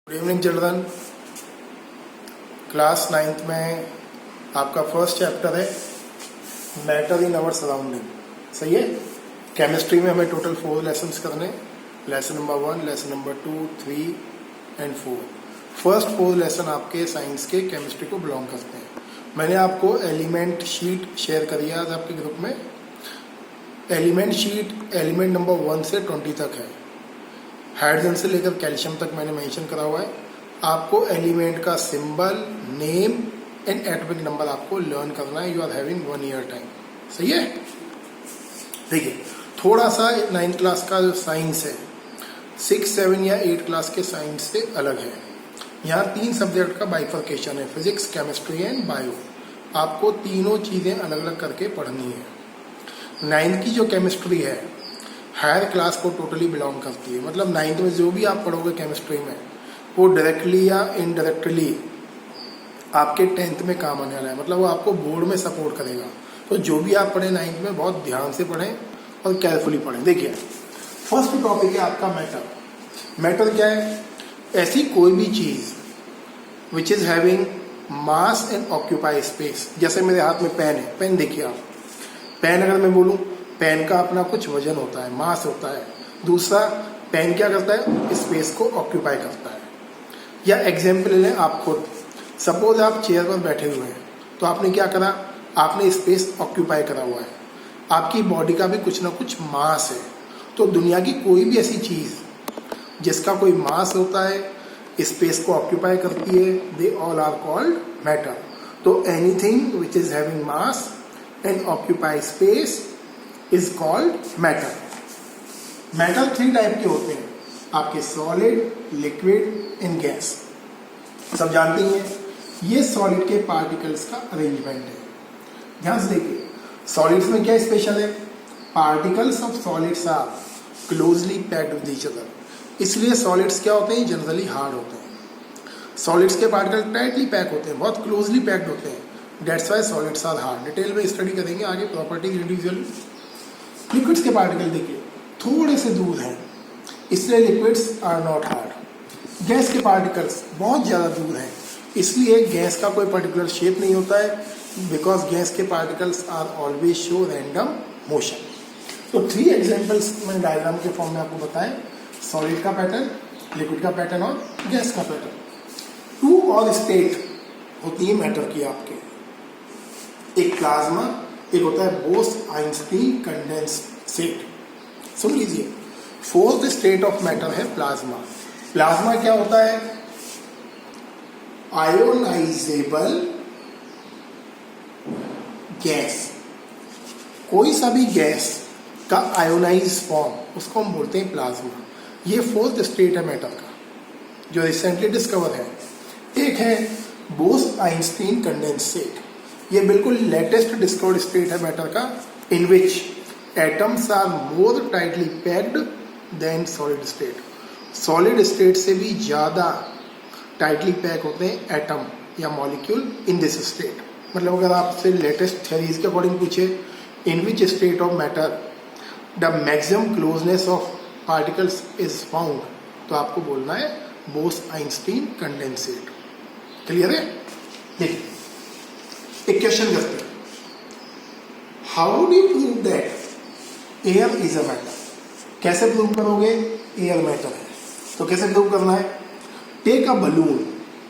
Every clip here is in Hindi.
Good evening children. Class 9th में आपका फर्स्ट चैप्टर है मैटर इन आवर सराउंडिंग। सही है। केमिस्ट्री में हमें टोटल 4 लेसन्स करने, lesson number 1, lesson number 2, 3 and 4। First 4 lesson आपके साइंस के केमिस्ट्री को बिलोंग करते हैं। मैंने आपको एलिमेंट शीट शेयर करी है आज आपके ग्रुप में। एलिमेंट शीट एलिमेंट नंबर 1 से 20 तक है। हाइड्रोजन से लेकर कैल्शियम तक मैंने मेंशन करा हुआ है। आपको एलिमेंट का symbol, name and atomic number आपको लर्न करना है। You are having 1 year time. सही है। देखिए, थोड़ा सा 9th क्लास का जो साइंस है 6, 7 या 8 क्लास के साइंस से अलग है। यहाँ 3 सब्जेक्ट का बाइफर्केशन है, फिजिक्स, केमिस्ट्री एंड बायो। आपको तीनों चीजें अलग अलग करके पढ़नी है। 9th की जो केमिस्ट्री है हायर क्लास को टोटली बिलोंग करती है। मतलब 9th में जो भी आप पढ़ोगे केमिस्ट्री में वो डायरेक्टली या इनडायरेक्टली आपके 10th में काम आने वाला है। मतलब वो आपको बोर्ड में सपोर्ट करेगा। तो जो भी आप पढ़ें 9th में बहुत ध्यान से पढ़ें और केयरफुली पढ़ें। देखिए, फर्स्ट टॉपिक है आपका मैटर। मैटर क्या है? ऐसी कोई भी चीज विच is having mass and occupy space. जैसे मेरे हाथ में पेन है, पेन देखिए आप। पेन अगर मैं बोलूं, पेन का अपना कुछ वजन होता है, मास होता है। दूसरा, पेन क्या करता है? स्पेस को ऑक्यूपाई करता है। या एग्जाम्पल लें आप खुद। सपोज आप चेयर पर बैठे हुए हैं तो आपने क्या करा? आपने स्पेस ऑक्यूपाई करा हुआ है। आपकी बॉडी का भी कुछ ना कुछ मास है। तो दुनिया की कोई भी ऐसी चीज जिसका कोई मास होता है, स्पेस को ऑक्यूपाई करती है, they all are called matter. तो anything which is having mass and occupy space is called matter. Matter 3 type के होते हैं आपके, सॉलिड, लिक्विड एंड गैस। सब जानते हैं। ये सॉलिड के पार्टिकल्स का अरेंजमेंट है। ध्यान से देखिए, सॉलिड्स में क्या स्पेशल है? Particles of solids are closely packed with each other. इसलिए सॉलिड्स क्या होते हैं? जनरली हार्ड होते हैं। सॉलिड्स के पार्टिकल टाइटली पैक होते हैं, बहुत क्लोजली पैक्ड होते हैं। That's why solids are hard. Detail में स्टडी करेंगे आगे प्रॉपर्टीज इंडिविजुअली। लिक्विड्स के पार्टिकल देखिए थोड़े से दूर हैं, इसलिए liquids are not hard. Gas के पार्टिकल्स बहुत ज्यादा दूर हैं, इसलिए गैस का कोई पर्टिकुलर शेप नहीं होता है, बिकॉज गैस के particles are always show random motion. तो 3 एग्जांपल्स मैंने डायग्राम के फॉर्म में आपको बताएं, सॉलिड का पैटर्न, लिक्विड का पैटर्न और गैस का पैटर्न। 2 और स्टेट होती है मैटर की आपके, एक प्लाज्मा, एक होता है बोस-आइंस्टीन कंडेंसेट। सुन लीजिए, 4th स्टेट ऑफ मैटर है प्लाज्मा। प्लाज्मा क्या होता है? Ionisable gas. कोई सा भी गैस का आयोनाइज फॉर्म, उसको हम बोलते हैं प्लाज्मा। ये 4th स्टेट है मैटर का, जो रिसेंटली डिस्कवर है। एक है बोस-आइंस्टीन कंडेंसेट। ये बिल्कुल लेटेस्ट डिस्कवर्ड स्टेट है मैटर का, in which atoms are more tightly packed than solid state. Solid state से भी ज्यादा टाइटली पैक होते हैं एटम या मॉलिक्यूल इन दिस स्टेट। मतलब अगर आपसे लेटेस्ट थ्योरीज के अकॉर्डिंग पूछे, in which state of matter the maximum closeness of particles is found, तो आपको बोलना है बोस-आइंस्टीन कंडेंसेट। क्लियर है? देखिए, एक क्वेश्चन करते हैं, how do you prove that air is a matter? कैसे प्रूव करोगे एयर मैटर है? तो कैसे प्रूव करना है? Take a balloon,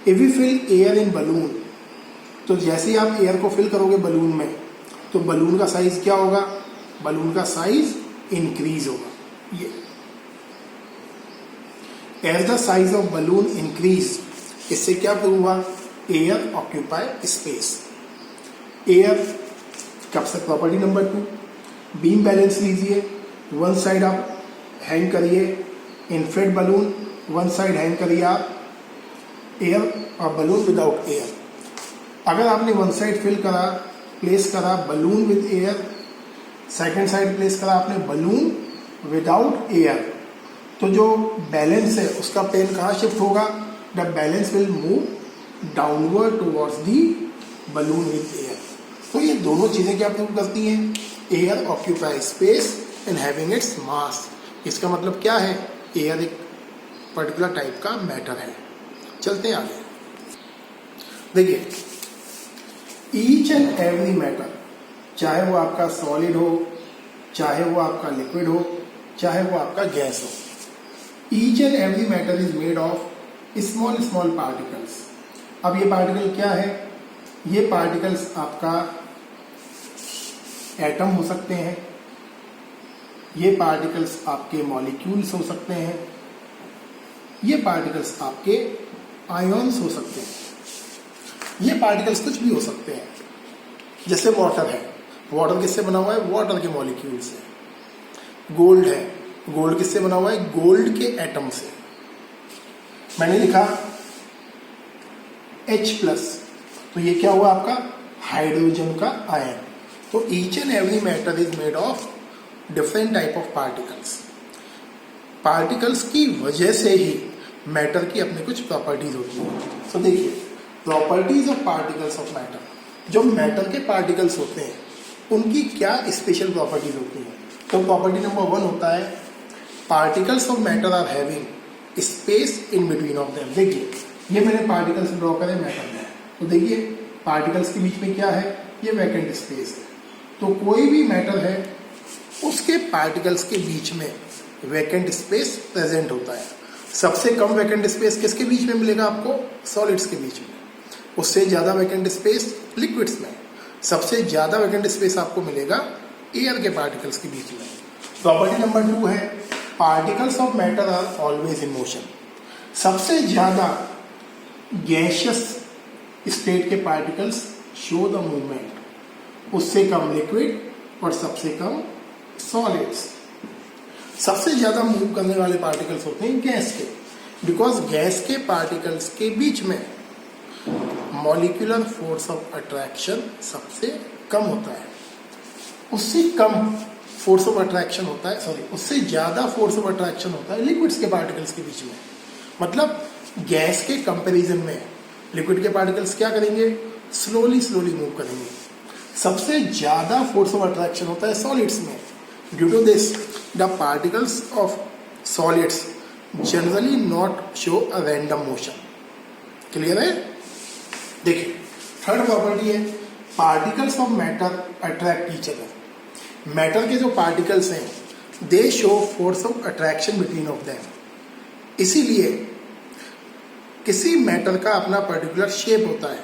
if you fill air in balloon, तो जैसे ही आप एयर को फिल करोगे बलून में, तो बलून का साइज क्या होगा? बलून का साइज इंक्रीज होगा। ये as the size of balloon increase, इससे क्या प्रूव हुआ? Air occupy space. एयर कब से प्रॉपर्टी नंबर 2, बीम बैलेंस लीजिए। वन साइड आप हैंग करिए inflate balloon, one side hang करिए आप एयर और बलून विदाउट एयर। अगर आपने वन साइड फिल करा, प्लेस करा balloon with air, second side place करा आपने बलून विदाउट एयर, तो जो बैलेंस है उसका प्लेन कहाँ शिफ्ट होगा? The balance will move downward towards the balloon with air. तो ये दोनों चीजें क्या प्रूव करती हैं? Air occupy space and having its mass. इसका मतलब क्या है? एयर एक पर्टिकुलर टाइप का मैटर है। चलते हैं आगे। देखिए, ईच एंड एवरी मैटर, चाहे वो आपका सॉलिड हो, चाहे वो आपका लिक्विड हो, चाहे वो आपका गैस हो, each and every matter is made of small small particles. अब ये पार्टिकल क्या है? ये पार्टिकल्स आपका एटम हो सकते हैं, ये पार्टिकल्स आपके मॉलिक्यूल्स हो सकते हैं, ये पार्टिकल्स आपके आयॉन्स हो सकते हैं, ये पार्टिकल्स कुछ भी हो सकते हैं। जैसे वाटर है, वाटर किससे बना हुआ है? वाटर के मॉलिक्यूल से। गोल्ड है, गोल्ड किससे बना हुआ है? गोल्ड के एटम से। मैंने लिखा H+, तो ये क्या हुआ आपका? हाइड्रोजन का आयन। तो each and every matter is made of different type of particles. Particles की वजह से ही मैटर की अपनी कुछ प्रॉपर्टीज होती हैं। सो देखिए, properties of particles of matter, जो मैटर के पार्टिकल्स होते हैं उनकी क्या स्पेशल प्रॉपर्टीज होती हैं? तो प्रॉपर्टी नंबर 1 होता है particles of matter are having space in between of them. देखिए, ये मैंने पार्टिकल्स ड्रॉ करे मैटर में, तो देखिए पार्टिकल्स के बीच में क्या है? ये वैकेंट स्पेस है। तो कोई भी मैटर है उसके पार्टिकल्स के बीच में वैकेंट स्पेस प्रेजेंट होता है। सबसे कम वैकेंट स्पेस किसके बीच में मिलेगा आपको? सॉलिड्स के बीच में। उससे ज्यादा वैकेंट स्पेस लिक्विड्स में। सबसे ज्यादा वैकेंट स्पेस आपको मिलेगा एयर के पार्टिकल्स के बीच में। प्रॉपर्टी नंबर 2 है particles of matter are always in motion. सबसे ज्यादा गैसियस स्टेट के पार्टिकल्स शो द मूवमेंट, उससे कम लिक्विड और सबसे कम सॉलिड्स। सबसे ज्यादा मूव करने वाले पार्टिकल्स होते हैं गैस के, बिकॉज गैस के पार्टिकल्स के बीच में मॉलिक्यूलर फोर्स ऑफ अट्रैक्शन सबसे कम होता है। उससे कम फोर्स ऑफ अट्रैक्शन होता है, उससे ज्यादा फोर्स ऑफ अट्रैक्शन होता है लिक्विड्स के पार्टिकल्स के बीच में। मतलब गैस के कंपैरिजन में लिक्विड के पार्टिकल्स क्या करेंगे? स्लोली स्लोली मूव करेंगे। सबसे ज्यादा फोर्स ऑफ अट्रैक्शन होता है सॉलिड्स में। Due to this the particles of solids generally not show a random motion. Clear है? देखिए, थर्ड प्रॉपर्टी है particles of matter attract each other. Matter के जो पार्टिकल्स हैं they show force of attraction between of them. इसीलिए किसी मैटर का अपना पर्टिकुलर शेप होता है,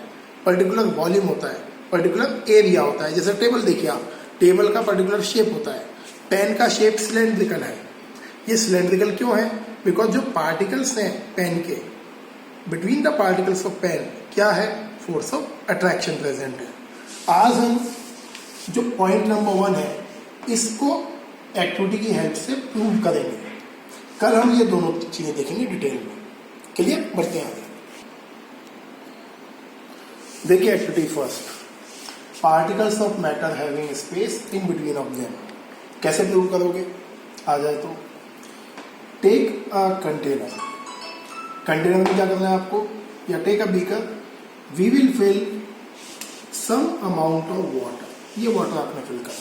पर्टिकुलर वॉल्यूम होता है, पर्टिकुलर एरिया होता है। जैसे टेबल देखिए आप, टेबल का पर्टिकुलर शेप होता है। पेन का शेप सिलेंड्रिकल है। ये सिलेंड्रिकल क्यों है? बिकॉज जो पार्टिकल्स हैं पेन के, between the particles of pen क्या है? फोर्स ऑफ अट्रैक्शन प्रेजेंट है। आज हम जो पॉइंट नंबर 1 है इसको एक्टिविटी की हेल्प से प्रूव करेंगे। कल हम ये दोनों चीजें देखेंगे डिटेल में। क्लियर? बढ़ते हैं आगे। देखिए activity first, particles of matter having space in between of them. कैसे प्रूव करोगे? आ जाए तो टेक अ कंटेनर। कंटेनर में क्या करना है आपको? या take a beaker, we will fill some amount of water. ये वाटर आपने फिल कर,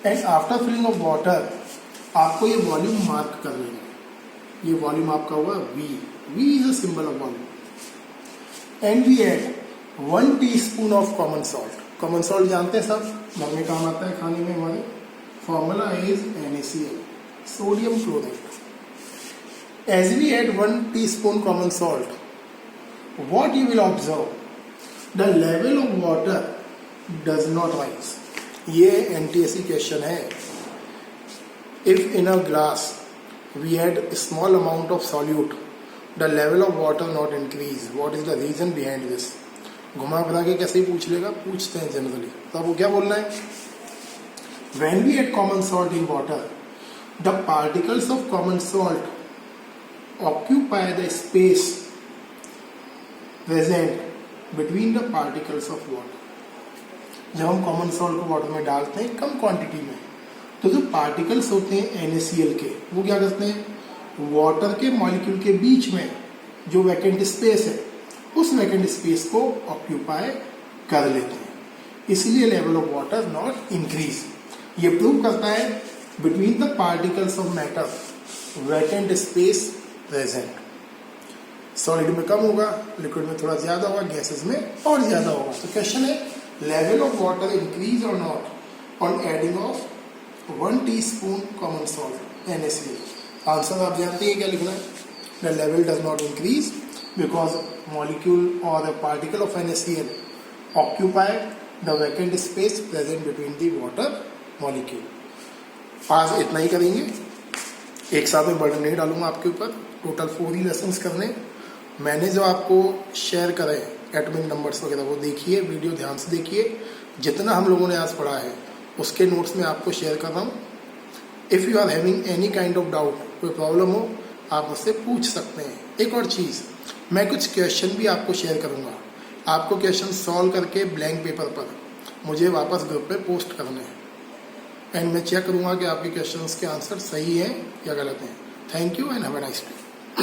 and after filling of water आपको ये वॉल्यूम मार्क कर लेना है। ये वॉल्यूम आपका हुआ V। V is a symbol of volume. And we add 1 teaspoon of common salt. Common salt जानते हैं सब, घर में काम आता है खाने में हमारे। Formula is NaCl, sodium chloride. As we add 1 teaspoon common salt, what you will observe? The level of water does not rise. ये NTSC क्वेश्चन है। If in a glass we add a small amount of solute, the level of water not increase. What is the reason behind this? घुमा फिरा के कैसे ही पूछ लेगा, पूछते हैं जनरली। तो आपको क्या बोलना है? When we add common salt in water, the particles of common salt occupy the space present between the particles of water. जब हम कॉमन सॉल्ट को वाटर में डालते हैं कम क्वांटिटी में, तो जो पार्टिकल्स होते हैं NaCl के, वो क्या करते हैं? वाटर के मॉलिक्यूल के बीच में जो वैकेंट स्पेस है उस वैकेंट स्पेस को ऑक्यूपाई कर लेते हैं। इसलिए level of water not increase. ये प्रूव करता है between the particles of matter vacant space present. Solid में कम होगा, लिक्विड में थोड़ा ज्यादा होगा, गैसेस में और ज्यादा होगा। तो क्वेश्चन है लेवल ऑफ वाटर इंक्रीज और not on adding of 1 teaspoon common salt NaCl। Answer आप जानते हैं क्या लिखना है, the level does not increase because molecule और the particle of NaCl occupy the vacant space present between the water molecule. आज इतना ही करेंगे, एक साथ में बर्डन नहीं डालूंगा आपके ऊपर, टोटल 4 ही लेसन्स करने। मैंने जो आपको शेयर करे एटॉमिक नंबर्स वगैरह वो देखिए, वीडियो ध्यान से देखिए, जितना हम लोगों ने आज पढ़ा है उसके नोट्स में आपको शेयर कर रहा हूँ। If you are having any kind of doubt, कोई प्रॉब्लम हो आप मुझसे पूछ सकते हैं। एक और चीज़, मैं कुछ क्वेश्चन भी आपको शेयर करूँगा, आपको क्वेश्चन सॉल्व करके ब्लैंक पेपर पर मुझे वापस ग्रुप पे पोस्ट करने हैं एंड मैं चेक करूँगा कि आपके क्वेश्चंस के आंसर सही हैं या गलत हैं। Thank you and have a nice day.